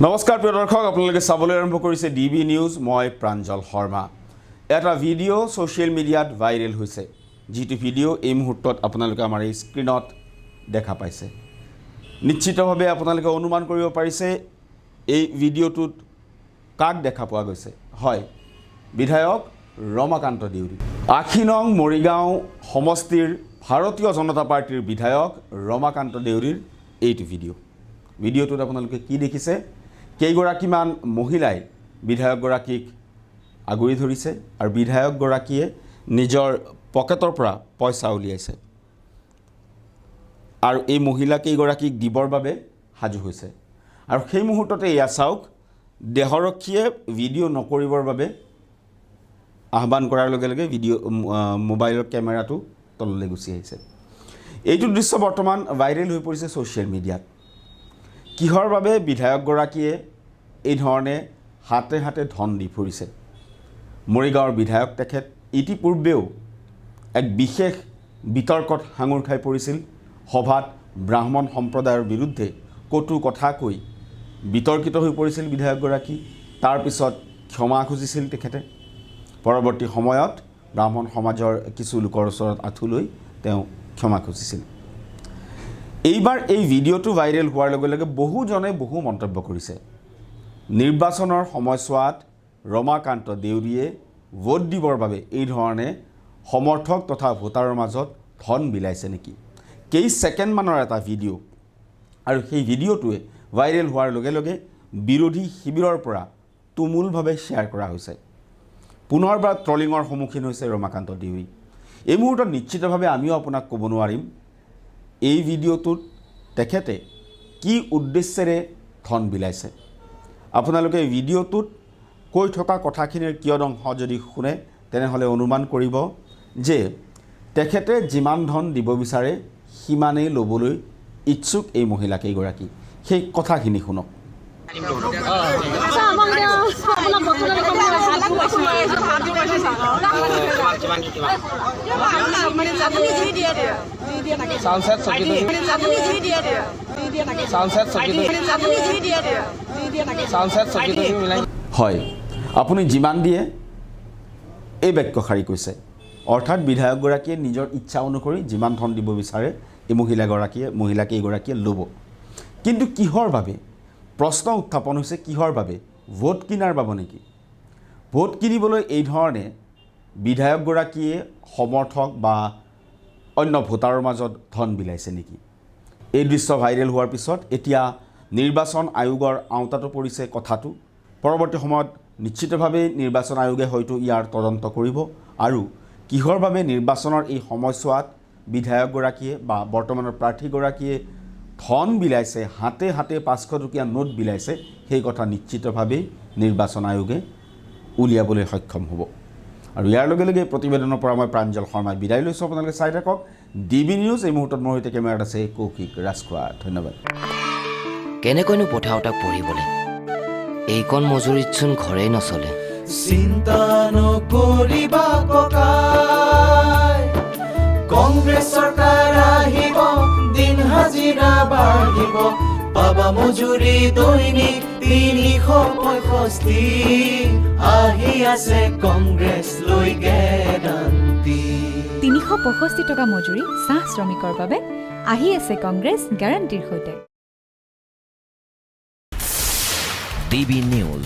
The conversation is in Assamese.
নমস্কাৰ প্ৰিয় দৰ্শক আপোনালোকে চাবলৈ আৰম্ভ কৰিছে ডিবি নিউজ মই প্ৰাঞ্জল শৰ্মা এটা ভিডিঅ' সোশ্যাল মিডিয়াত ভাইৰেল হৈছে যিটো ভিডিঅ' এই মুহূৰ্তত আপোনালোকে আমাৰ এই স্ক্ৰিনত দেখা পাইছে নিশ্চিতভাৱে আপোনালোকে অনুমান কৰিব পাৰিছে এই ভিডিঅ'টোত কাক দেখা পোৱা গৈছে হয় বিধায়ক ৰমাকান্ত দেউৰী ৮ নং মৰিগাঁও সমষ্টিৰ ভাৰতীয় জনতা পাৰ্টিৰ বিধায়ক ৰমাকান্ত দেউৰীৰ এইটো ভিডিঅ'টোত আপোনালোকে কি দেখিছে কেইগৰাকীমান মহিলাই বিধায়কগৰাকীক আগুৰি ধৰিছে আৰু বিধায়কগৰাকীয়ে নিজৰ পকেটৰ পৰা পইচা উলিয়াইছে আৰু এই মহিলা কেইগৰাকীক দিবৰ বাবে সাজু হৈছে আৰু সেই মুহূৰ্ততে এয়া চাওক দেহৰক্ষীয়ে ভিডিঅ' নকৰিবৰ বাবে আহ্বান কৰাৰ লগে লগে ভিডিঅ' মোবাইলৰ কেমেৰাটো তললৈ গুচি আহিছে এইটো দৃশ্য বৰ্তমান ভাইৰেল হৈ পৰিছে সোশ্যাল মিডিয়াত কিহৰ বাবে বিধায়কগৰাকীয়ে এই ধৰণে হাতে হাতে ধন দি ফুৰিছে মৰিগাঁৱৰ বিধায়ক তেখেত ইতিপূৰ্বেও এক বিশেষ বিতৰ্কত হাঙুৰ খাই পৰিছিল সভাত ব্ৰাহ্মণ সম্প্ৰদায়ৰ বিৰুদ্ধে কটু কথা কৈ বিতৰ্কিত হৈ পৰিছিল বিধায়কগৰাকী তাৰ পিছত ক্ষমা খুজিছিল তেখেতে পৰৱৰ্তী সময়ত ব্ৰাহ্মণ সমাজৰ কিছু লোকৰ ওচৰত আঁঠু লৈ তেওঁ ক্ষমা খুজিছিল এইবাৰ এই ভিডিঅ'টো ভাইৰেল হোৱাৰ লগে লগে বহুজনে বহু মন্তব্য কৰিছে নিৰ্বাচনৰ সময়ছোৱাত ৰমাকান্ত দেউৰীয়ে ভোট দিবৰ বাবে এই ধৰণে সমৰ্থক তথা ভোটাৰৰ মাজত ধন বিলাইছে নেকি কেই ছেকেণ্ডমানৰ এটা ভিডিঅ' আৰু সেই ভিডিঅ'টোৱে ভাইৰেল হোৱাৰ লগে লগে বিৰোধী শিবিৰৰ পৰা তুমুলভাৱে শ্বেয়াৰ কৰা হৈছে পুনৰবাৰ ট্ৰলিঙৰ সন্মুখীন হৈছে ৰমাকান্ত দেউৰী এই মুহূৰ্তত নিশ্চিতভাৱে আমিও আপোনাক ক'ব নোৱাৰিম এই ভিডিঅ'টোত তেখেতে কি উদ্দেশ্যেৰে ধন বিলাইছে আপোনালোকে ভিডিঅ'টোত কৈ থকা কথাখিনিৰ কিয়দংশ যদি শুনে তেনেহ'লে অনুমান কৰিব যে তেখেতে যিমান ধন দিব বিচাৰে সিমানেই ল'বলৈ ইচ্ছুক এই মহিলা কেইগৰাকী সেই কথাখিনি শুনক হয় আপুনি যিমান দিয়ে এই বাক্যশাৰী কৈছে অৰ্থাৎ বিধায়কগৰাকীয়ে নিজৰ ইচ্ছা অনুসৰি যিমান ধন দিব বিচাৰে এই মহিলা কেইগৰাকীয়ে ল'ব কিন্তু কিহৰ বাবে প্ৰশ্ন উত্থাপন হৈছে কিহৰ বাবে ভোট কিনাৰ বাবে নেকি ভোট কিনিবলৈ এই ধৰণে বিধায়কগৰাকীয়ে সমৰ্থক বা অন্য ভোটাৰৰ মাজত ধন বিলাইছে নেকি এই দৃশ্য ভাইৰেল হোৱাৰ পিছত এতিয়া নিৰ্বাচন আয়োগৰ আওতাটো পৰিছে কথাটো পৰৱৰ্তী সময়ত নিশ্চিতভাৱে নিৰ্বাচন আয়োগে হয়তো ইয়াৰ তদন্ত কৰিব আৰু কিহৰ বাবে নিৰ্বাচনৰ এই সময়ছোৱাত বিধায়কগৰাকীয়ে বা বৰ্তমানৰ প্ৰাৰ্থীগৰাকীয়ে ধন বিলাইছে হাতে হাতে 500 টকীয়া নোট বিলাইছে সেই কথা নিশ্চিতভাৱে নিৰ্বাচন আয়োগে উলিয়াবলৈ সক্ষম হ'ব আৰু ইয়াৰ লগে লগে প্ৰতিবেদনৰ পৰা মই প্ৰাঞ্জল শৰ্মাই বিদায় লৈছোঁ আপোনালোকে চাই থাকক ডিবি নিউজ এই মুহূৰ্তত মোৰ সৈতে কেমেৰাত আছে কৌশিক ৰাজখোৱা ধন্যবাদ কেনেকৈনো পঠাওতাক পঢ়িবলৈ এইকণ মজুৰিতচোন ঘৰেই নচলে চিন্তা নকৰিবা ককাই কংগ্ৰেছ চৰকাৰ আহিব দিন হাজিৰা বাঢ়িব পাবা মজুৰি দৈনিক 365 আহি আছে কংগ্ৰেছ লৈ গেৰাণ্টি 365 টকা মজুৰি চাহ শ্ৰমিকৰ বাবে আহি আছে কংগ্ৰেছ গ্যাৰাণ্টিৰ সৈতে ডিবি নিউজ